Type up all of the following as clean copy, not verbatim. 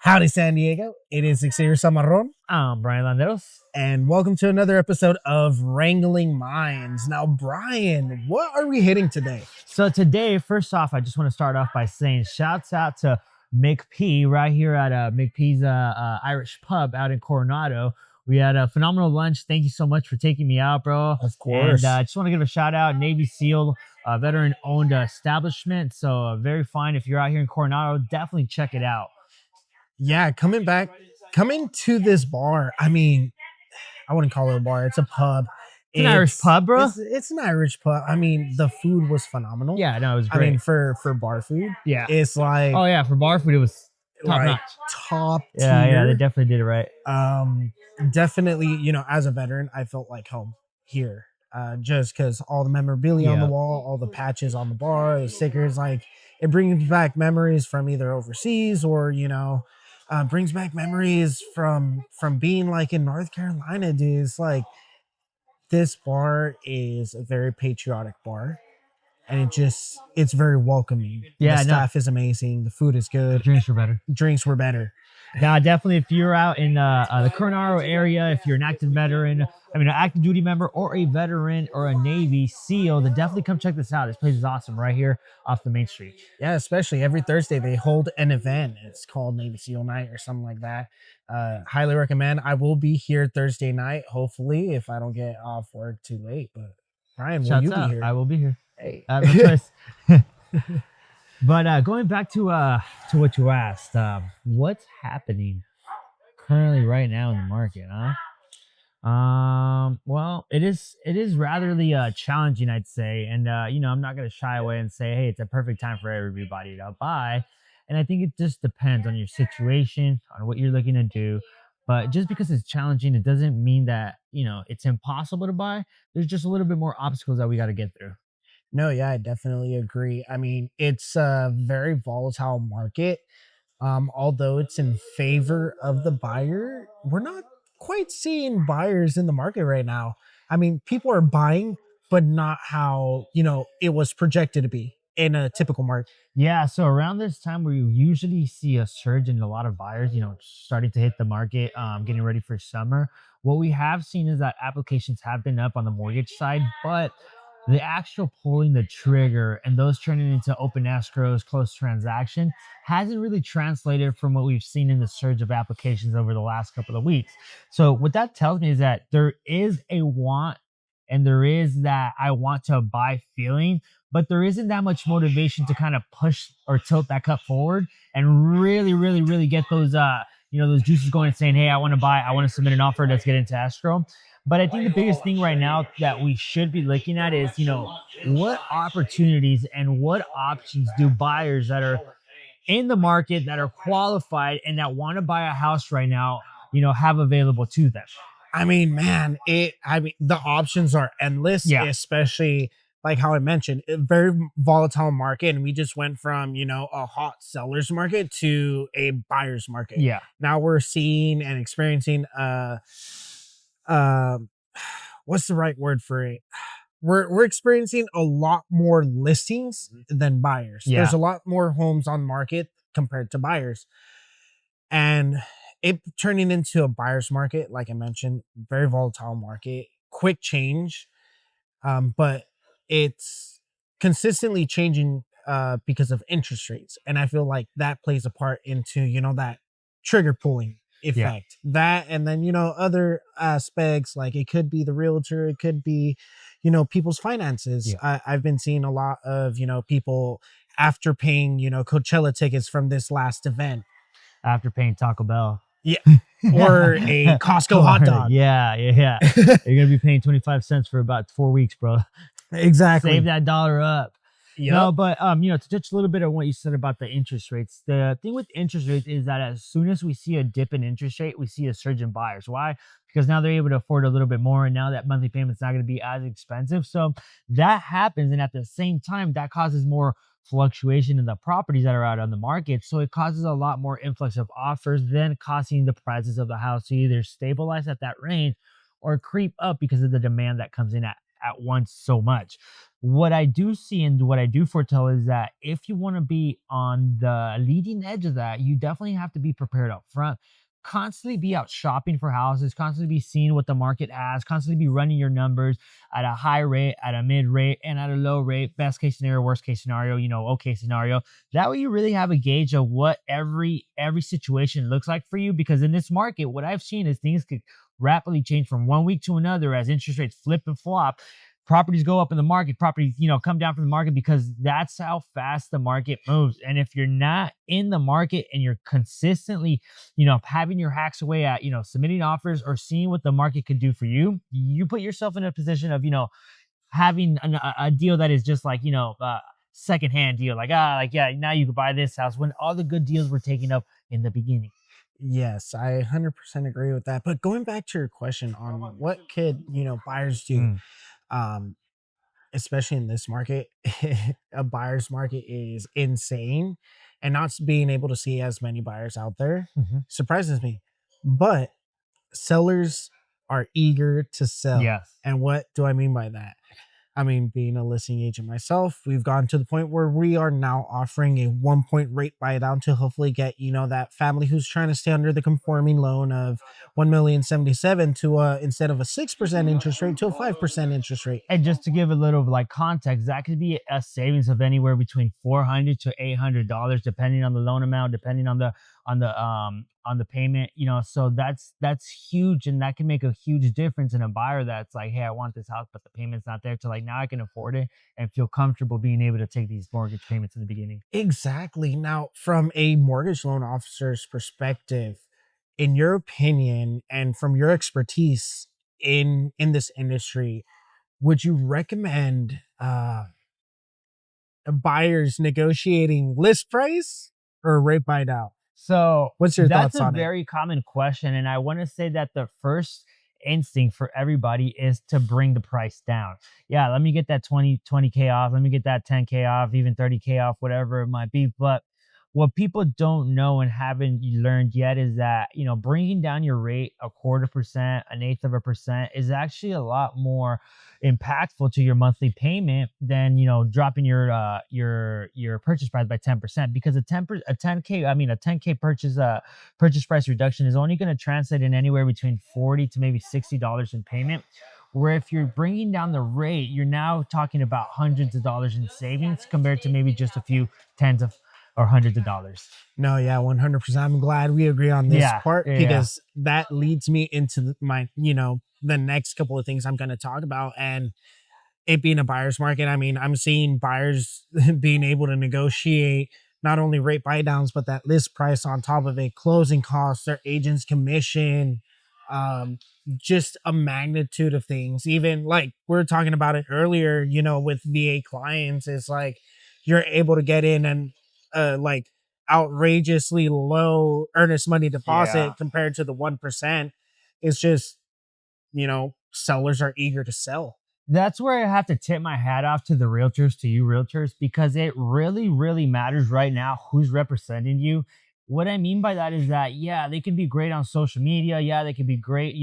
Howdy, San Diego. It is Xavier Zamarron, I'm Brian Landeros. and welcome to another episode of Wrangling Minds. Now, Brian, what are we hitting today? So today, first off, I just want to start off by saying shouts out to McP right here at McP's Irish Pub out in Coronado. We had a phenomenal lunch. Thank you so much for taking me out, bro. Of course. And I just want to give a shout out, Navy SEAL, veteran-owned establishment. So very fine. If you're out here in Coronado, definitely check it out. Yeah, coming to this bar. I mean, I wouldn't call it a bar. It's a pub. It's an Irish pub, bro. It's an Irish pub. I mean, the food was phenomenal. Yeah, no, it was great. I mean, for bar food, yeah, it's like, oh yeah, for bar food, it was top notch. Top tier. Yeah, they definitely did it right. Definitely, as a veteran, I felt like home here. Just because all the memorabilia on the wall, all the patches on the bar, the stickers, like it brings back memories from either overseas or brings back memories from being like in North Carolina, dude. It's like this bar is a very patriotic bar, and it's very welcoming. Yeah, the staff is amazing. The food is good. Drinks were better. Now, definitely, if you're out in the Coronado area, if you're an active duty member or a veteran or a Navy SEAL, then definitely come check this out. This place is awesome right here off the main street. Yeah, especially every Thursday they hold an event. It's called Navy SEAL Night or something like that. Highly recommend. I will be here Thursday night, hopefully, if I don't get off work too late. But Brian, will you be here? I will be here. Hey. No choice. But going back to what you asked, what's happening currently right now in the market, huh? Well, it is rather challenging, I'd say, and I'm not gonna shy away and say, hey, it's a perfect time for everybody to buy, and I think it just depends on your situation, on what you're looking to do. But just because it's challenging, it doesn't mean that it's impossible to buy. There's just a little bit more obstacles that we got to get through. No, yeah, I definitely agree. I mean, it's a very volatile market. Although it's in favor of the buyer, we're not quite seeing buyers in the market right now. I mean, people are buying, but not how, it was projected to be in a typical market. Yeah, so around this time we usually see a surge in a lot of buyers, starting to hit the market, getting ready for summer. What we have seen is that applications have been up on the mortgage side, but the actual pulling the trigger and those turning into open escrows, closed transaction hasn't really translated from what we've seen in the surge of applications over the last couple of weeks. So what that tells me is that there is a want and there is that I want to buy feeling, but there isn't that much motivation to kind of push or tilt that cup forward and really, really, really get those, those juices going and saying, hey, I want to buy, I want to submit an offer, let's get into escrow. But I think the biggest thing right now that we should be looking at is, what opportunities and what options do buyers that are in the market, that are qualified and that want to buy a house right now, have available to them? I mean, man, the options are endless, especially like how I mentioned, a very volatile market. And we just went from, a hot seller's market to a buyer's market. Yeah. Now we're seeing and experiencing, what's the right word for it? We're experiencing a lot more listings than buyers. Yeah. There's a lot more homes on market compared to buyers, and it turning into a buyer's market, like I mentioned, very volatile market, quick change, but it's consistently changing because of interest rates, and I feel like that plays a part into that trigger pulling effect. That, and then other aspects, like it could be the realtor, it could be people's finances. I've been seeing a lot of people after paying Coachella tickets from this last event, after paying Taco Bell, or a Costco hot dog. Yeah. You're gonna be paying 25 cents for about 4 weeks, bro. Exactly. Save that dollar up. Yep. No, but to touch a little bit on what you said about the interest rates, the thing with interest rates is that as soon as we see a dip in interest rate, we see a surge in buyers. Why? Because now they're able to afford a little bit more, and now that monthly payment's not going to be as expensive. So that happens, and at the same time, that causes more fluctuation in the properties that are out on the market. So it causes a lot more influx of offers, then causing the prices of the house to either stabilize at that range or creep up because of the demand that comes in at once so much. What I do see and what I do foretell is that if you want to be on the leading edge of that, you definitely have to be prepared up front. Constantly be out shopping for houses, constantly be seeing what the market has, constantly be running your numbers at a high rate, at a mid rate, and at a low rate. Best case scenario, worst case scenario, okay scenario. That way you really have a gauge of what every situation looks like for you. Because in this market, what I've seen is things could rapidly change from one week to another as interest rates flip and flop. Properties go up in the market, properties, come down from the market, because that's how fast the market moves. And if you're not in the market and you're consistently, having your hacks away at, submitting offers or seeing what the market could do for you, you put yourself in a position of, having a deal that is just like, secondhand deal, like, yeah, now you can buy this house when all the good deals were taken up in the beginning. Yes, I 100% agree with that. But going back to your question on what could, buyers do, Mm, um, especially in this market, a buyer's market is insane, and not being able to see as many buyers out there mhm. surprises me. But sellers are eager to sell. Yes. And what do I mean by that? I mean, being a listing agent myself, we've gotten to the point where we are now offering a 1 point rate buy down to hopefully get, that family who's trying to stay under the conforming loan of 1,077,000 to instead of a 6% interest rate to a 5% interest rate. And just to give a little like context, that could be a savings of anywhere between $400 to $800, depending on the loan amount, depending on the payment. So that's huge, and that can make a huge difference in a buyer that's like, hey, I want this house, but the payment's not there. To like, now I can afford it and feel comfortable being able to take these mortgage payments in the beginning. Exactly. Now, from a mortgage loan officer's perspective, in your opinion and from your expertise in this industry, would you recommend buyers negotiating list price or rate buy down? So What's your that's thoughts a on it? very common question. And I want to say that the first instinct for everybody is to bring the price down. Yeah, let me get that 20K off. Let me get that 10K off, even 30K off, whatever it might be. But what people don't know and haven't learned yet is that, bringing down your rate a quarter percent, an eighth of a percent is actually a lot more impactful to your monthly payment than, dropping your purchase price by 10%, because a 10K, I mean, a 10K purchase price reduction is only going to translate in anywhere between 40 to maybe $60 in payment. Where if you're bringing down the rate, you're now talking about hundreds of dollars in savings compared to maybe just a few tens of or hundreds of dollars. No, yeah, 100%. I'm glad we agree on this Yeah, part yeah, yeah. because that leads me into my, the next couple of things I'm going to talk about. And it being a buyer's market, I mean, I'm seeing buyers being able to negotiate not only rate buy downs, but that list price on top of it, closing costs, their agent's commission, um, just a magnitude of things. Even like we were talking about it earlier, with VA clients, it's like you're able to get in and like outrageously low earnest money Yeah. deposit compared to the 1%. It's just, sellers are eager to sell. That's where I have to tip my hat off to the realtors, to you realtors, because it really, really matters right now who's representing you. What I mean by that is that, yeah, they can be great on social media. Yeah, they can be great,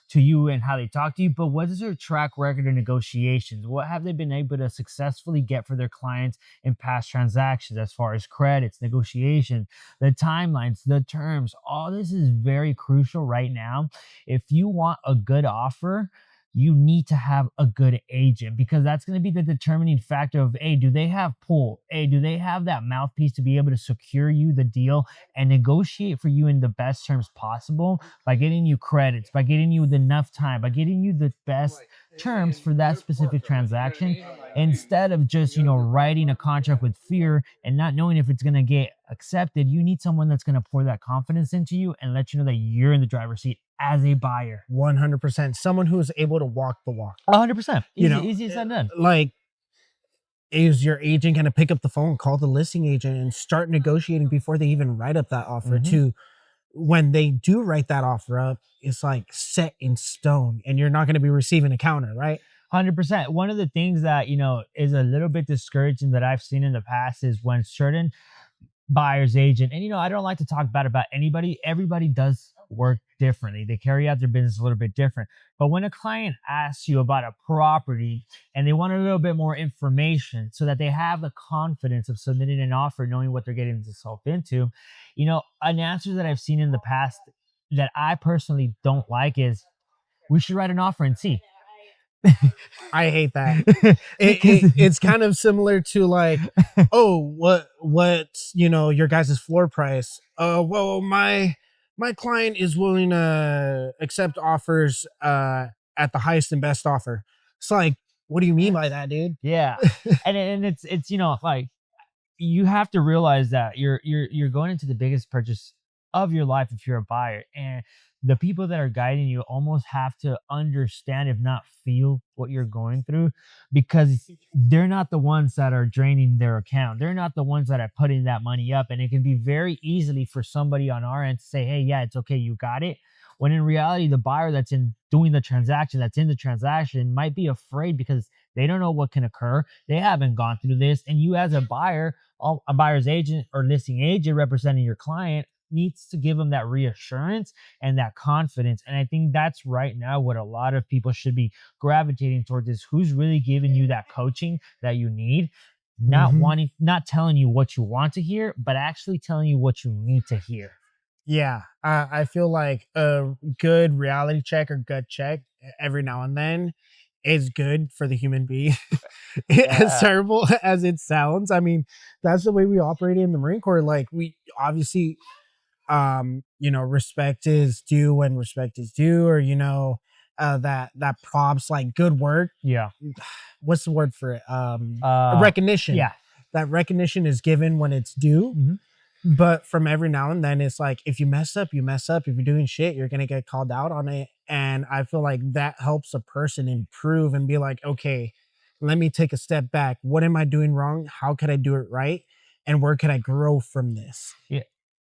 to you and how they talk to you. But what is their track record of negotiations? What have they been able to successfully get for their clients in past transactions as far as credits, negotiations, the timelines, the terms? All this is very crucial right now. If you want a good offer, you need to have a good agent, because that's going to be the determining factor of, hey, do they have pull? Hey, do they have that mouthpiece to be able to secure you the deal and negotiate for you in the best terms possible by getting you credits, by getting you enough time, by getting you the best terms for that specific transaction, instead of just, writing a contract with fear and not knowing if it's going to get accepted. You need someone that's going to pour that confidence into you and let you know that you're in the driver's seat as a buyer. 100%. Someone who is able to walk the walk. 100%. You Easy, know, easy said and done. like, is your agent going to pick up the phone, call the listing agent, and start negotiating before they even write up that offer? Mhm. To when they do write that offer up, it's like set in stone, and you're not going to be receiving a counter, right? 100%. One of the things that, is a little bit discouraging that I've seen in the past is when certain buyer's agent, and I don't like to talk bad about anybody. Everybody does work differently. They carry out their business a little bit different. But when a client asks you about a property and they want a little bit more information so that they have the confidence of submitting an offer, knowing what they're getting themselves into, an answer that I've seen in the past that I personally don't like is, we should write an offer and see. I hate that. Because It's kind of similar to like, oh, what's your guys' floor price? Well, my client is willing to accept offers at the highest and best offer. It's like, what do you mean by that, dude? yeah, and it's like, you have to realize that you're going into the biggest purchase of your life if you're a buyer, and the people that are guiding you almost have to understand, if not feel, what you're going through, because they're not the ones that are draining their account. They're not the ones that are putting that money up, and it can be very easily for somebody on our end to say, hey, yeah, it's okay, you got it, when in reality the buyer that's in doing the transaction, that's in the transaction, might be afraid because they don't know what can occur. They haven't gone through this, and you as a buyer, a buyer's agent or listing agent representing your client, needs to give them that reassurance and that confidence. And I think that's right now what a lot of people should be gravitating towards, is who's really giving you that coaching that you need, Mhm. not telling you what you want to hear, but actually telling you what you need to hear. Yeah, I feel like a good reality check or gut check every now and then is good for the human being. As Yeah. terrible as it sounds, I mean, that's the way we operate in the Marine Corps. Like, we obviously, respect is due when respect is due, or that props like good work. Yeah. What's the word for it? Uh Recognition. yeah. That recognition is given when it's due. Mhm. But from every now and then, it's like, if you mess up, you mess up. If you're doing shit, you're gonna get called out on it. And I feel like that helps a person improve and be like, okay, let me take a step back. What am I doing wrong? How could I do it right? And where could I grow from this? Yeah.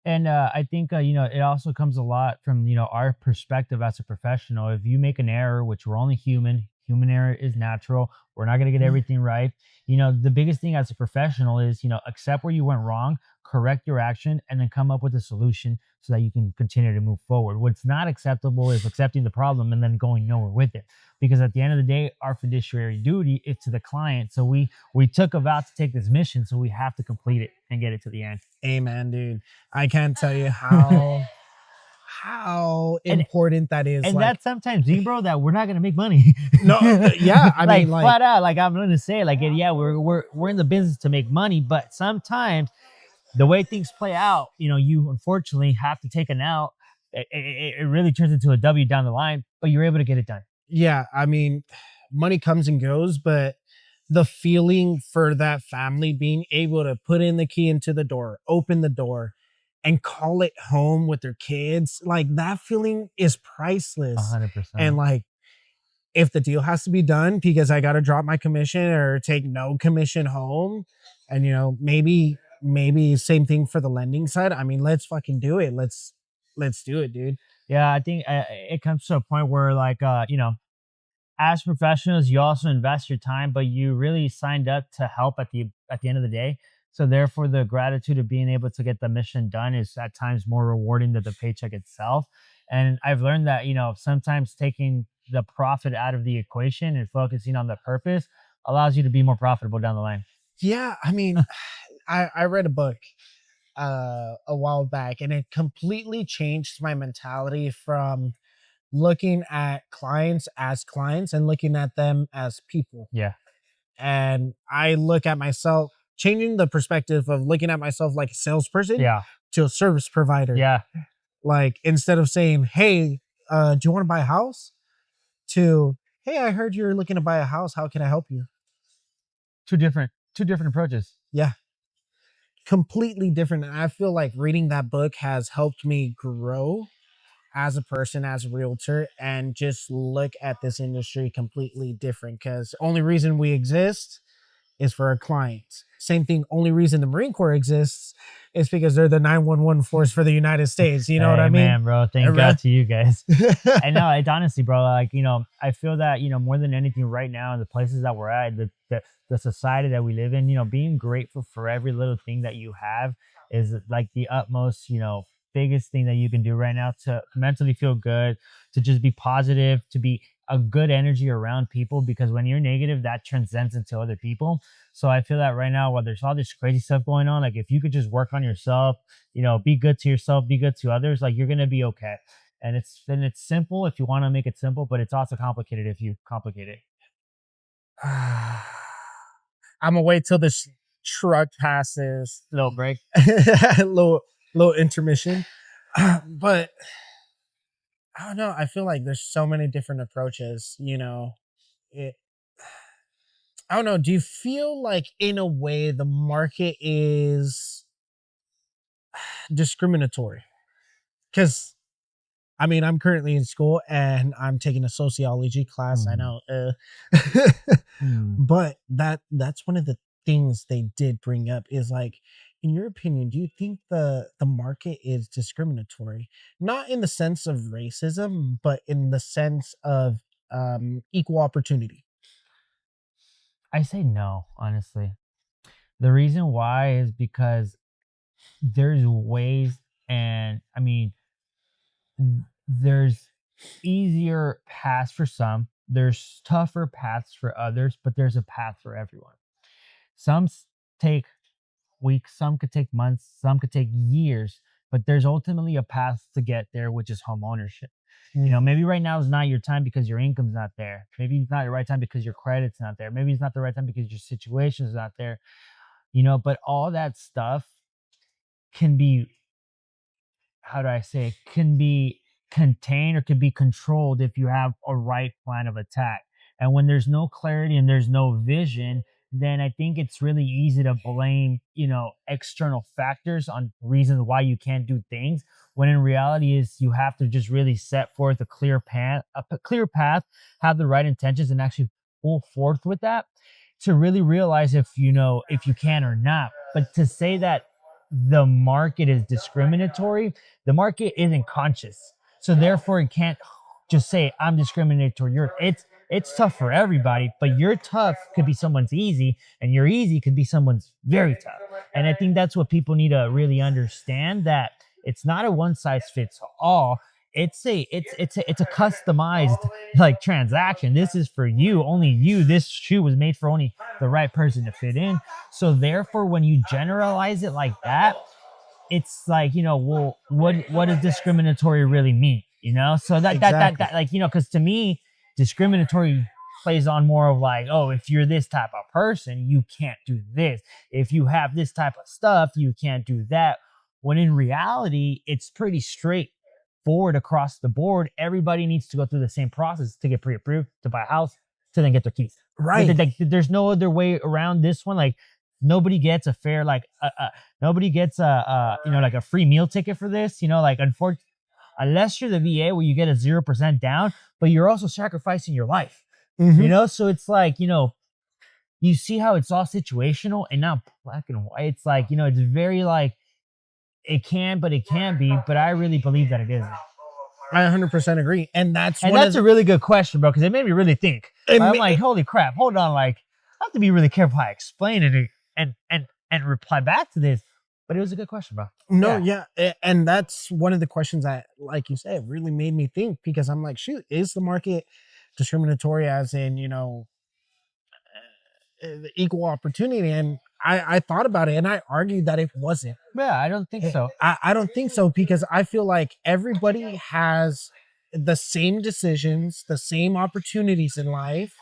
And I think it also comes a lot from our perspective as a professional. If you make an error, which we're only human, human error is natural. We're not going to get Mhm. everything right. The biggest thing as a professional is accept where you went wrong, correct your action, and then come up with a solution so that you can continue to move forward. What's not acceptable is accepting the problem and then going nowhere with it. Because at the end of the day, our fiduciary duty is to the client. So we took a vow to take this mission, so we have to complete it and get it to the end. Amen, dude. I can't tell you how and important that is. and Like, that's sometimes me, bro, that we're not gonna make money. no, yeah, I Like mean, like, flat out, like I'm gonna say, like, yeah, we're in the business to make money, but sometimes the way things play out, you unfortunately have to take an out. It really turns into a W down the line, but you're able to get it done. yeah, I mean, money comes and goes, but the feeling for that family being able to put in the key into the door, open the door, and call it home with their kids, like, that feeling is A priceless. hundred And percent. like, if the deal has to be done because I got to drop my commission or take no commission home, and maybe same thing for the lending side. I mean, let's fucking do it. Let's do it, dude. Yeah, I think it comes to a point where, like, as professionals, you also invest your time, but you really signed up to help at the end of the day. So therefore, the gratitude of being able to get the mission done is at times more rewarding than the paycheck itself. And I've learned that sometimes taking the profit out of the equation and focusing on the purpose allows you to be more profitable down the line. Yeah, I mean, I read a book a while back, and it completely changed my mentality from looking at clients as clients and looking at them as people. Yeah, And I look at myself, changing the perspective of looking at myself like a salesperson yeah, to a service provider. yeah. Like, instead of saying, hey, do you want to buy a house? To, hey, I heard you're looking to buy a house. How can I help you? Two different approaches. Yeah, completely different. And I feel like reading that book has helped me grow as a person, as a realtor, and just look at this industry completely different. Because only reason we exist is for our clients. Same thing. Only reason the Marine Corps exists is because they're the 911 force for the United States. You know what I Hey, mean? man, bro, thank God to you guys. I know it honestly, bro. Like, I feel that, more than anything right now in the places that we're at, the society that we live in, being grateful for every little thing that you have is like the utmost, biggest thing that you can do right now to mentally feel good, to just be positive, to be a good energy around people, because when you're negative, that transcends into other people. So I feel that right now, while there's all this crazy stuff going on, like if you could just work on yourself, be good to yourself, be good to others, like you're gonna be okay. And it's simple if you want to make it simple, but it's also complicated if you complicate it. I'm gonna wait till this truck passes. Little break. little little intermission. But I don't know. I feel like there's so many different approaches. It. I don't know. Do you feel like, in a way, the market is discriminatory? Because I mean, I'm currently in school and I'm taking a sociology class. I know, Hmm. but that's one of the things they did bring up is like, in your opinion, do you think the market is discriminatory? Not in the sense of racism, but in the sense of equal opportunity. I say no, honestly. The reason why is because there's ways, and I mean, there's easier paths for some, there's tougher paths for others, but there's a path for everyone. Some take weeks, some could take months, some could take years, but there's ultimately a path to get there, which is home ownership. Maybe right now is not your time because your income's not there. Maybe it's not the right time because your credit's not there. Maybe it's not the right time because your situation's not there. But all that stuff can be, how do I say it, can be contained or can be controlled if you have a right plan of attack. And when there's no clarity and there's no vision, then I think it's really easy to blame, external factors on reasons why you can't do things. When in reality is you have to just really set forth a clear path, have the right intentions, and actually pull forth with that to really realize if you can or not. But to say that the market is discriminatory, the market isn't conscious, so therefore it can't just say I'm discriminatory. It's tough for everybody, but your tough could be someone's easy, and your easy could be someone's very tough. And I think that's what people need to really understand, that it's not a one size fits all. It's a customized like transaction. This is for you, only you. This shoe was made for only the right person to fit in. So therefore, when you generalize it like that, it's like, well, what does discriminatory really mean? So Exactly. that like, because to me, discriminatory plays on more of like, oh, if you're this type of person, you can't do this. If you have this type of stuff, you can't do that. When in reality, it's pretty straightforward across the board. Everybody needs to go through the same process to get pre-approved, to buy a house, to then get their keys. Right. There's no other way around this one. Like nobody gets a fair, like nobody gets like a free meal ticket for this. Like unfortunately, unless you're the VA where you get a 0% down, but you're also sacrificing your life. Mhm. So it's like, you see how it's all situational and not black and white. It's like, it's very like it can, but it can be. But I really believe that it isn't. I 100% agree, and that's And one of that's a really good question, bro, because it made me really think. it, I'm ma- like, holy crap, hold on, like I have to be really careful how I explain it and reply back to this. But it was a good question, bro. no, Yeah. yeah, and that's one of the questions that, like you said, really made me think, because I'm like, shoot, is the market discriminatory, as in, the equal opportunity? And I thought about it and I argued that it wasn't. Yeah, I don't think so. I don't think so, because I feel like everybody has the same decisions, the same opportunities in life,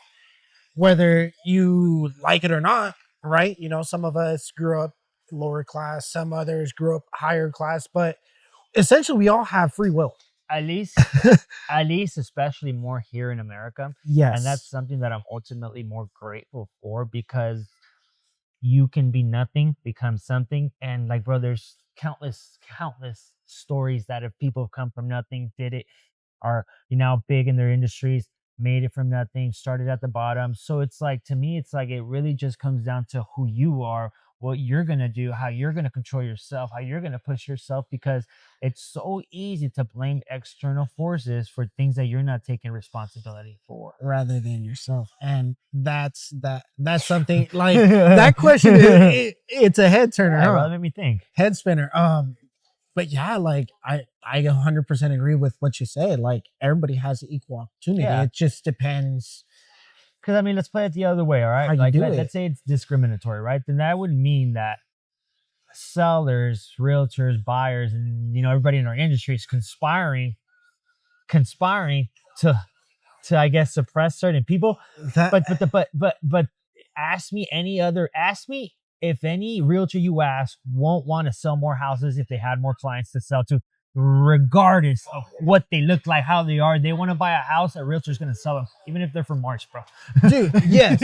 whether you like it or not, right? Some of us grew up lower class, some others grew up higher class, but essentially we all have free will. At least, especially more here in America. And that's Yes. something that I'm ultimately more grateful for, because you can be nothing, become something. And like, bro, there's countless stories that if people have come from nothing, did it, are now big in their industries, made it from nothing, started at the bottom. So it's like, to me, it's like it really just comes down to who you are, what you're gonna do, how you're gonna control yourself, how you're gonna push yourself, because it's so easy to blame external forces for things that you're not taking responsibility for. Rather than yourself. And that's something like that question it's a head turner, Yeah, bro, huh? that made me think. Head spinner. but yeah, like I 100% agree with what you said. Like everybody has equal opportunity. Yeah. It just depends Because I mean, let's play it the other way. All how right. you Like do it. let's say it's discriminatory, right? Then that would mean that sellers, realtors, buyers, and everybody in our industry is conspiring to I guess suppress certain people. That But ask me if any realtor you ask won't want to sell more houses if they had more clients to sell to, regardless of what they look like, how they are. They want to buy a house, a realtor's gonna sell them, even if they're from March, bro. dude, yes.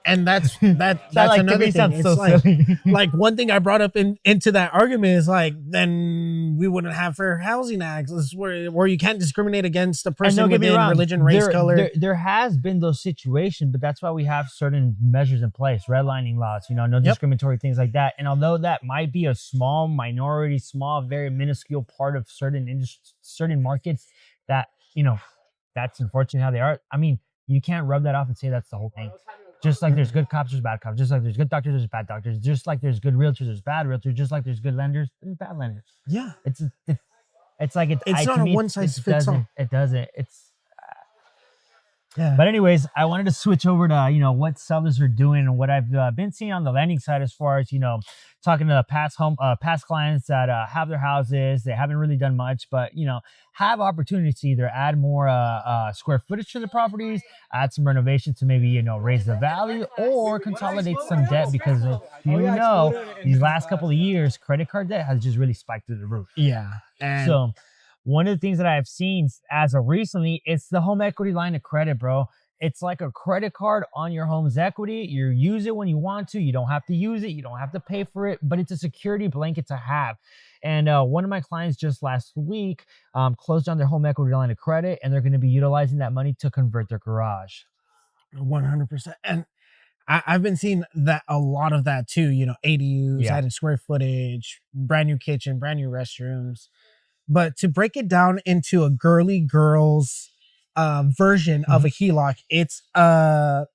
And that's That that's like to another me thing. sounds It's so like silly. one thing I brought up into that argument is like, then we wouldn't have fair housing acts. This is where you can't discriminate against a And person don't get me within wrong, religion, race, color. there has been those situations, but that's why we have certain measures in place, redlining laws, no Yep. discriminatory things like that. And although that might be a small minority, very minuscule part of certain markets, that that's unfortunately how they are. I mean, you can't rub that off and say that's the whole thing. Just like there's good cops, there's bad cops. Just like there's good doctors, there's bad doctors. Just like there's good realtors, there's bad realtors. Just like there's good lenders, there's bad lenders. Yeah. It's like It's not to a me, one size fits all. It doesn't. Yeah. But anyways, I wanted to switch over to what sellers are doing and what I've been seeing on the lending side, as far as talking to past clients that have their houses. They haven't really done much, but have opportunities to either add more square footage to the properties, add some renovation to maybe raise the value, or consolidate some debt, because if these last couple of years, credit card debt has just really spiked through the roof. Yeah. And So one of the things that I've seen as of recently, it's the home equity line of credit, bro. It's like a credit card on your home's equity. You use it when you want to. You don't have to use it. You don't have to pay for it, but it's a security blanket to have. And one of my clients just last week closed on their home equity line of credit, and they're going to be utilizing that money to convert their garage. 100%. And I've been seeing that a lot of that too. ADUs, adding square footage, brand new kitchen, brand new restrooms. But to break it down into a girly girls version of a HELOC, it's a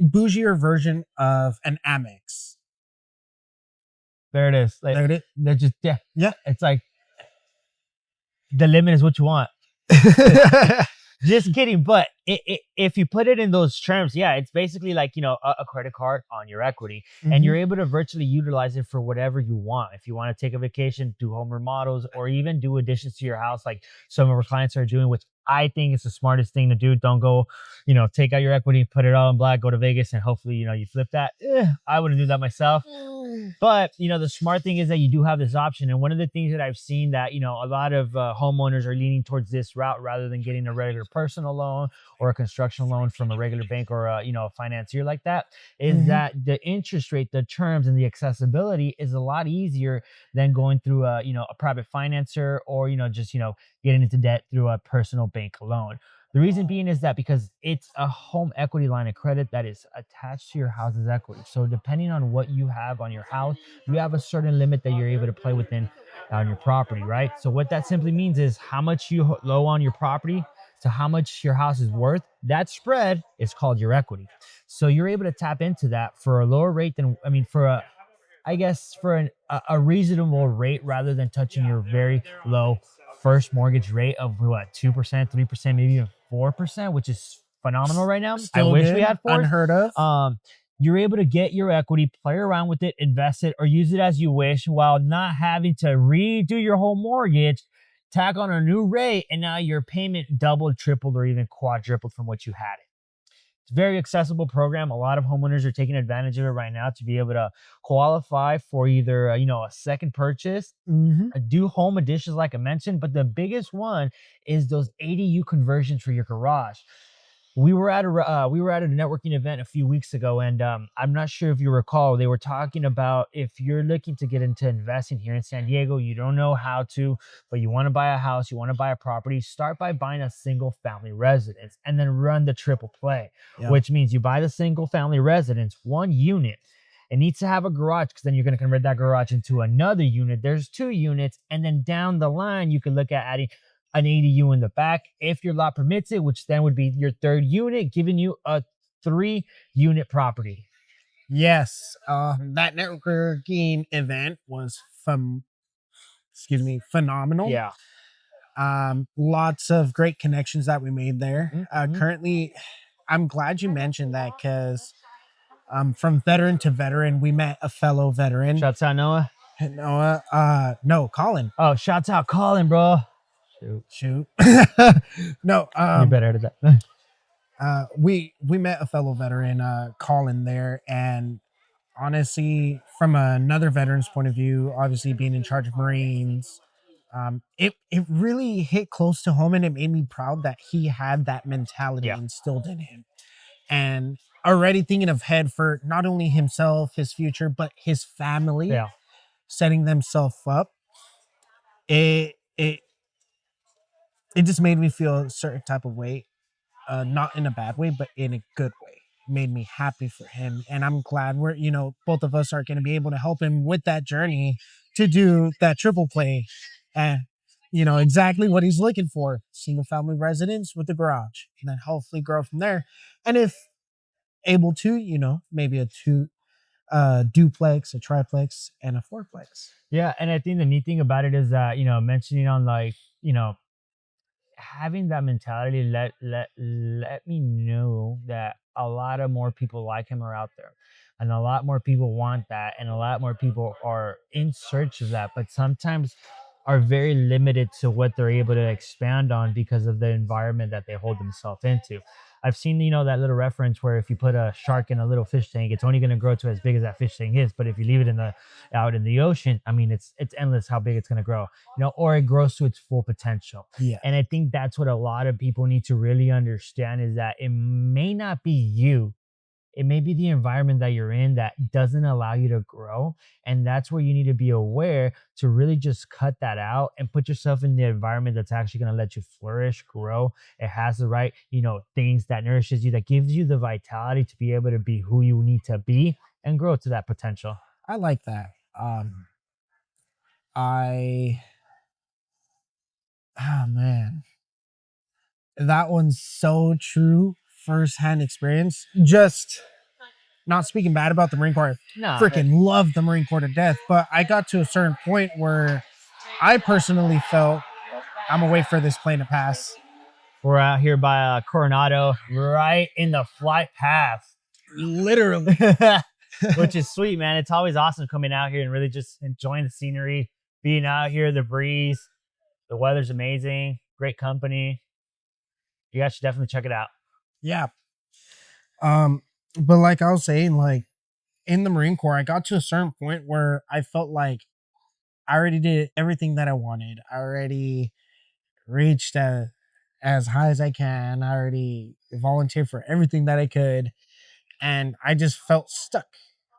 bougier version of an Amex. There it is. There it is. They're just Yeah. It's like the limit is what you want. Just kidding. But if you put it in those terms, yeah, it's basically like, a credit card on your equity, and you're able to virtually utilize it for whatever you want. If you want to take a vacation, do home remodels, or even do additions to your house, like some of our clients are doing, which I think is the smartest thing to do. Don't go, take out your equity, put it all in black, go to Vegas, and hopefully, you flip that. I wouldn't do that myself. But, the smart thing is that you do have this option. And one of the things that I've seen that, a lot of homeowners are leaning towards this route rather than getting a regular personal loan or a construction loan from a regular bank or a financier like that, is that the interest rate, the terms, and the accessibility is a lot easier than going through a private financer, or just getting into debt through a personal bank loan. The reason being is that because it's a home equity line of credit that is attached to your house's equity. So depending on what you have on your house, you have a certain limit that you're able to play within on your property, right? So what that simply means is how much you low on your property to how much your house is worth. That spread is called your equity. So you're able to tap into that for a lower rate than, for a reasonable rate, rather than touching your very low first mortgage rate of what, 2%, 3%, maybe even 4%, which is phenomenal right now. Still I wish good, we had 4. unheard of. You're able to get your equity, play around with it, invest it, or use it as you wish, while not having to redo your whole mortgage, tack on a new rate, and now your payment doubled, tripled, or even quadrupled from what you had it. It's a very accessible program. A lot of homeowners are taking advantage of it right now to be able to qualify for either a second purchase, do home additions like I mentioned, but the biggest one is those ADU conversions for your garage. We were at a networking event a few weeks ago, and I'm not sure if you recall, they were talking about if you're looking to get into investing here in San Diego, you don't know how to, but you want to buy a house, you want to buy a property, start by buying a single family residence and then run the triple play, which means you buy the single family residence, one unit. It needs to have a garage, because then you're going to convert that garage into another unit. There's 2 units, and then down the line, you can look at adding an ADU in the back if your lot permits it, which then would be your 3rd unit, giving you a 3-unit property. Yes, that networking event was excuse me, phenomenal. Yeah. Lots of great connections that we made there. Mm-hmm. Currently, I'm glad you mentioned that because from veteran to veteran, we met a fellow veteran. Shouts out Noah. Noah, no, Colin. Oh, shouts out Colin, bro. Shoot. No, You better edit that. we met a fellow veteran, Colin there, and honestly, from another veteran's point of view, obviously being in charge of Marines, it really hit close to home, and it made me proud that he had that mentality instilled in him, and already thinking ahead for not only himself, his future, but his family, setting themselves up. It just made me feel a certain type of way, not in a bad way, but in a good way. Made me happy for him, and I'm glad we're both of us are going to be able to help him with that journey to do that triple play, and exactly what he's looking for: single family residence with a garage, and then hopefully grow from there. And if able to, maybe a duplex, a triplex, and a fourplex. Yeah, and I think the neat thing about it is that mentioning on like having that mentality let me know that a lot of more people like him are out there, and a lot more people want that, and a lot more people are in search of that, but sometimes are very limited to what they're able to expand on because of the environment that they hold themselves into. I've seen that little reference where if you put a shark in a little fish tank, it's only going to grow to as big as that fish tank is, but if you leave it out in the ocean, I mean, it's endless how big it's going to grow, or it grows to its full potential. Yeah. And I think that's what a lot of people need to really understand, is that it may not be you, it may be the environment that you're in that doesn't allow you to grow. And that's where you need to be aware to really just cut that out and put yourself in the environment that's actually going to let you flourish, grow. It has the right, things that nourishes you, that gives you the vitality to be able to be who you need to be and grow to that potential. I like that. Oh man, that one's so true. Firsthand experience. Just not speaking bad about the Marine Corps. Freaking love the Marine Corps to death. But I got to a certain point where I personally felt I'm gonna wait for this plane to pass. We're out here by Coronado, right in the flight path. Literally. Which is sweet, man. It's always awesome coming out here and really just enjoying the scenery, being out here, the breeze. The weather's amazing. Great company. You guys should definitely check it out. Yeah. But like I was saying, like in the Marine Corps, I got to a certain point where I felt like I already did everything that I wanted. I already reached as high as I can. I already volunteered for everything that I could. And I just felt stuck.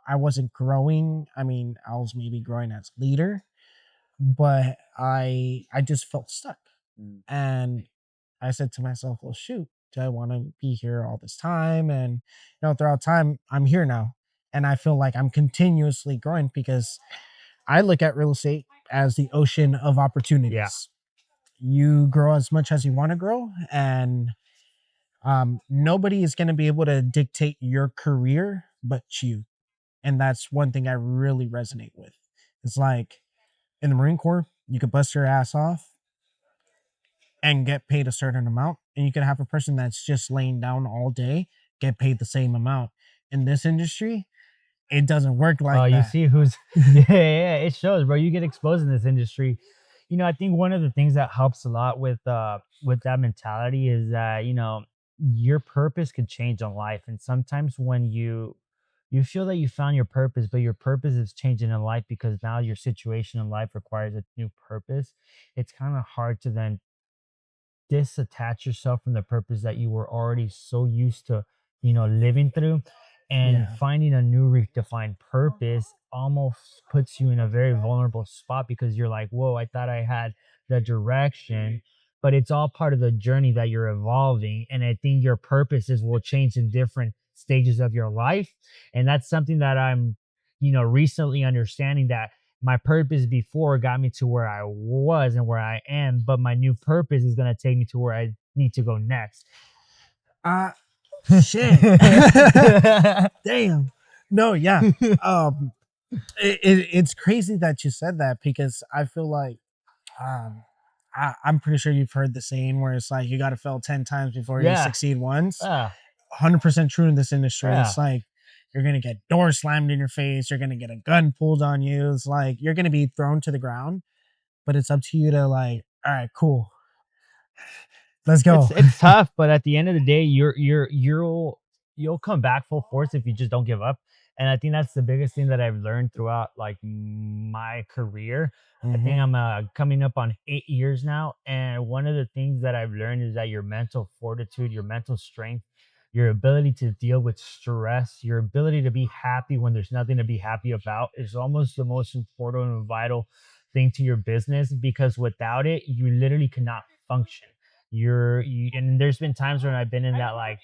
I wasn't growing. I mean, I was maybe growing as leader, but I just felt stuck. And I said to myself, well, shoot, do I want to be here all this time? And throughout time, I'm here now. And I feel like I'm continuously growing because I look at real estate as the ocean of opportunities. Yeah. You grow as much as you want to grow, and nobody is going to be able to dictate your career but you. And that's one thing I really resonate with. It's like in the Marine Corps, you could bust your ass off and get paid a certain amount, and you could have a person that's just laying down all day get paid the same amount. In this industry, it doesn't work like that. You see who's yeah, it shows, bro. You get exposed in this industry. I think one of the things that helps a lot with that mentality is that your purpose could change in life, and sometimes when you feel that you found your purpose, but your purpose is changing in life because now your situation in life requires a new purpose, it's kind of hard to then disattach yourself from the purpose that you were already so used to living through, and finding a new redefined purpose almost puts you in a very vulnerable spot, because you're like, whoa, I thought I had the direction, but it's all part of the journey that you're evolving. And I think your purposes will change in different stages of your life, and that's something that I'm recently understanding, that my purpose before got me to where I was and where I am, but my new purpose is going to take me to where I need to go next. Shit. Damn. No, yeah. It's crazy that you said that, because I feel like Um, I'm pretty sure you've heard the saying where it's like you got to fail 10 times before you Yeah. succeed once. Yeah. 100% true in this industry. Yeah. It's like you're gonna get doors slammed in your face. You're gonna get a gun pulled on you. It's like you're gonna be thrown to the ground. But it's up to you to like, all right, cool, let's go. It's tough, but at the end of the day, you'll come back full force if you just don't give up. And I think that's the biggest thing that I've learned throughout like my career. I Hmm. think I'm coming up on 8 years now, and one of the things that I've learned is that your mental fortitude, your mental strength, your ability to deal with stress, your ability to be happy when there's nothing to be happy about is almost the most important and vital thing to your business, because without it, you literally cannot function. And there's been times when I've been in that like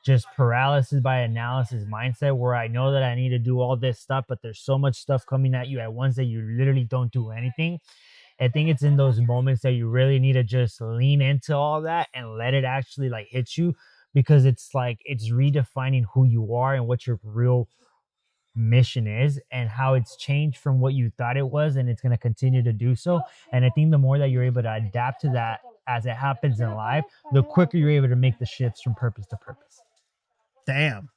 just paralysis by analysis mindset where I know that I need to do all this stuff, but there's so much stuff coming at you at once that you literally don't do anything. I think it's in those moments that you really need to just lean into all that and let it actually like hit you, because it's like it's redefining who you are and what your real mission is and how it's changed from what you thought it was, and it's going to continue to do so. And I think the more that you're able to adapt to that as it happens in life, the quicker you're able to make the shifts from purpose to purpose. Damn.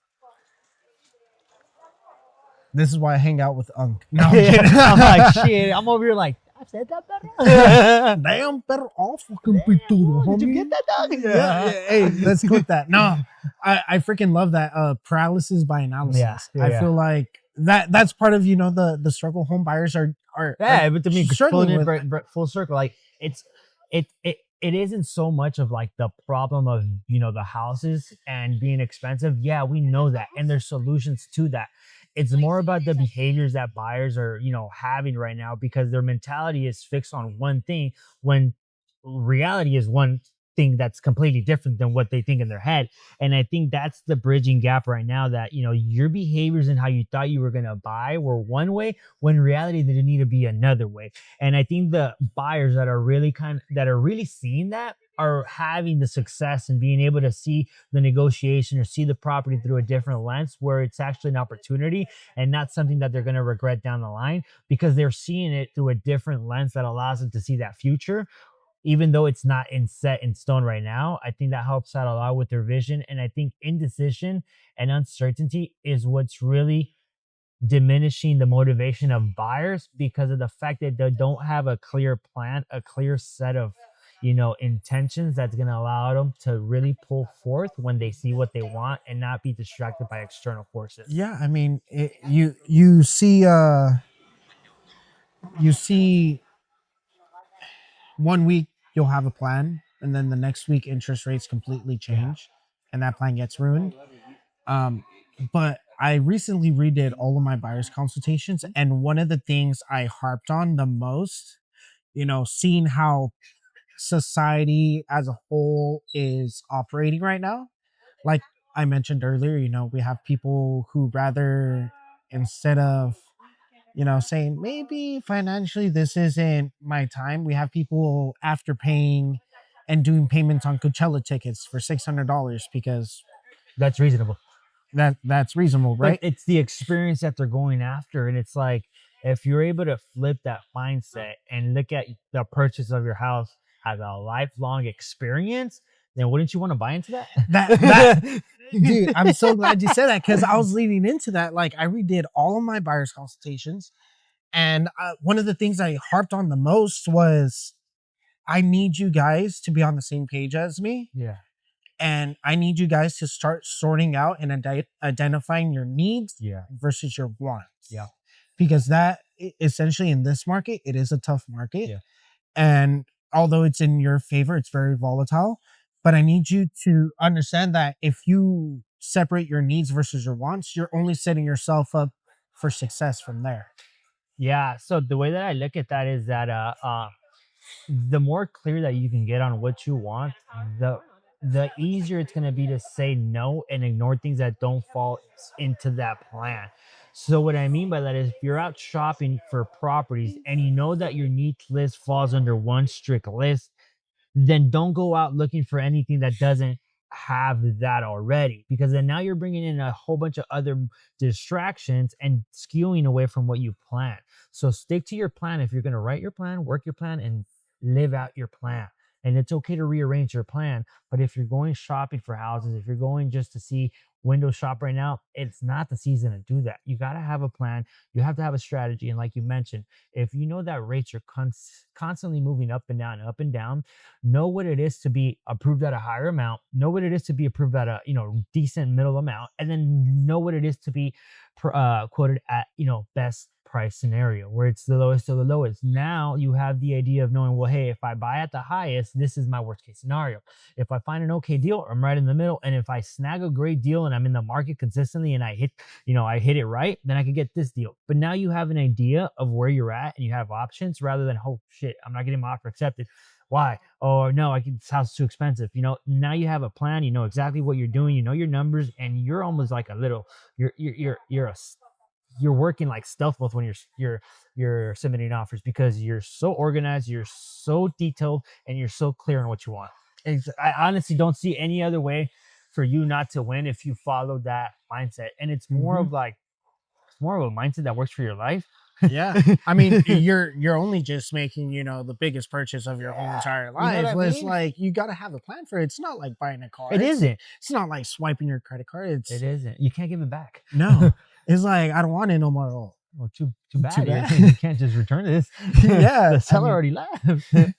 This is why I hang out with Unk. No, I'm Yeah, kidding. I'm like, shit, I'm over here like, I said that better. Damn, better off fucking pitudo, Did you homie. get that, dog? Yeah, yeah, hey, let's clip that. No, I freaking love that. Paralysis by analysis. Yeah, I yeah. feel like that's part of the struggle home buyers are Yeah, but to me, struggling with. full circle, like it isn't so much of like the problem of the houses and being expensive. Yeah, we know that, and there's solutions to that. It's more about the behaviors that buyers are having right now, because their mentality is fixed on one thing when reality is one thing that's completely different than what they think in their head. And I think that's the bridging gap right now, that your behaviors and how you thought you were going to buy were one way when in reality they need to be another way. And I think the buyers that are really seeing that are having the success and being able to see the negotiation or see the property through a different lens, where it's actually an opportunity and not something that they're going to regret down the line, because they're seeing it through a different lens that allows them to see that future, even though it's not set in stone right now. I think that helps out a lot with their vision. And I think indecision and uncertainty is what's really diminishing the motivation of buyers, because of the fact that they don't have a clear plan, a clear set of intentions that's going to allow them to really pull forth when they see what they want and not be distracted by external forces. Yeah, I mean, you see 1 week you'll have a plan, and then the next week interest rates completely Yeah. change, and that plan gets ruined. Um, but I recently redid all of my buyer's consultations, and one of the things I harped on the most, seeing how society as a whole is operating right now. Like I mentioned earlier, we have people who rather, instead of, saying maybe financially this isn't my time, we have people after paying and doing payments on Coachella tickets for $600 because That's reasonable. that's reasonable, But right? it's the experience that they're going after. And it's like, if you're able to flip that mindset and look at the purchase of your house as a lifelong experience, then wouldn't you want to buy into that? That dude, I'm so glad you said that, because I was leading into that. Like I redid all of my buyer's consultations, and one of the things I harped on the most was I need you guys to be on the same page as me, Yeah. and I need you guys to start sorting out and identifying your needs Yeah. versus your wants. Yeah. Because that essentially in this market, it is a tough market. Yeah. And although it's in your favor, it's very volatile. But I need you to understand that if you separate your needs versus your wants, you're only setting yourself up for success from there. Yeah. So the way that I look at that is that the more clear that you can get on what you want, the easier it's going to be to say no and ignore things that don't fall into that plan. So what I mean by that is, if you're out shopping for properties and you know that your needs list falls under one strict list, then don't go out looking for anything that doesn't have that already, because then now you're bringing in a whole bunch of other distractions and skewing away from what you plan. So stick to your plan. If you're going to write your plan, work your plan, and live out your plan. And it's okay to rearrange your plan. But if you're going shopping for houses, if you're going just to see window shop right now, it's not the season to do that. You got to have a plan. You have to have a strategy. And like you mentioned, if you know that rates are constantly moving up and down, know what it is to be approved at a higher amount, know what it is to be approved at a, decent middle amount, and then know what it is to be quoted at, best price scenario where it's the lowest of the lowest. Now you have the idea of knowing, well, hey, if I buy at the highest, this is my worst case scenario. If I find an okay deal, I'm right in the middle. And if I snag a great deal and I'm in the market consistently and I hit it right, then I could get this deal. But now you have an idea of where you're at and you have options rather than, oh shit, I'm not getting my offer accepted. Why? Oh no, this house is too expensive. Now you have a plan. You know exactly what you're doing. You know your numbers, and you're almost like a little. You're working like stealth mode when you're submitting offers because you're so organized, you're so detailed, and you're so clear on what you want. I honestly don't see any other way for you not to win if you follow that mindset. And it's more of a mindset that works for your life. Yeah. I mean, you're only just making, the biggest purchase of your whole entire life. It's like you got to have a plan for it. It's not like buying a car. It isn't. It's not like swiping your credit card. It isn't. You can't give it back. No. It's like, I don't want it no more. Well, too bad. You can't just return this. Yeah. The seller already left. They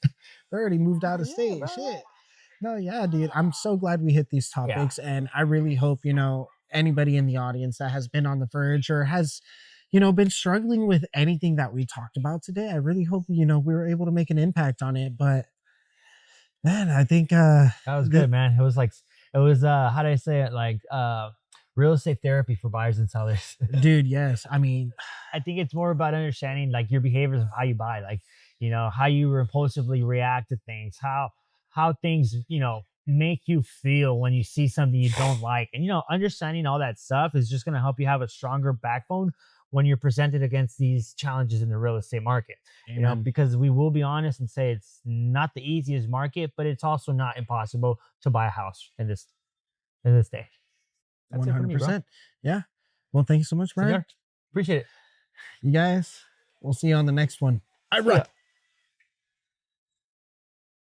already moved out of state. Bro. Shit. No, yeah, dude. I'm so glad we hit these topics. Yeah. And I really hope, anybody in the audience that has been on the verge or has, been struggling with anything that we talked about today, I really hope, we were able to make an impact on it. But man, I think that was good, man. It was how do I say it? Like real estate therapy for buyers and sellers. Dude, yes. I mean, I think it's more about understanding like your behaviors of how you buy, like, how you impulsively react to things, how things, make you feel when you see something you don't like. And, understanding all that stuff is just going to help you have a stronger backbone when you're presented against these challenges in the real estate market. Amen. Because we will be honest and say it's not the easiest market, but it's also not impossible to buy a house in this day. That's 100%. Yeah. Well, thank you so much, Brian. Appreciate it. You guys, we'll see you on the next one. All right.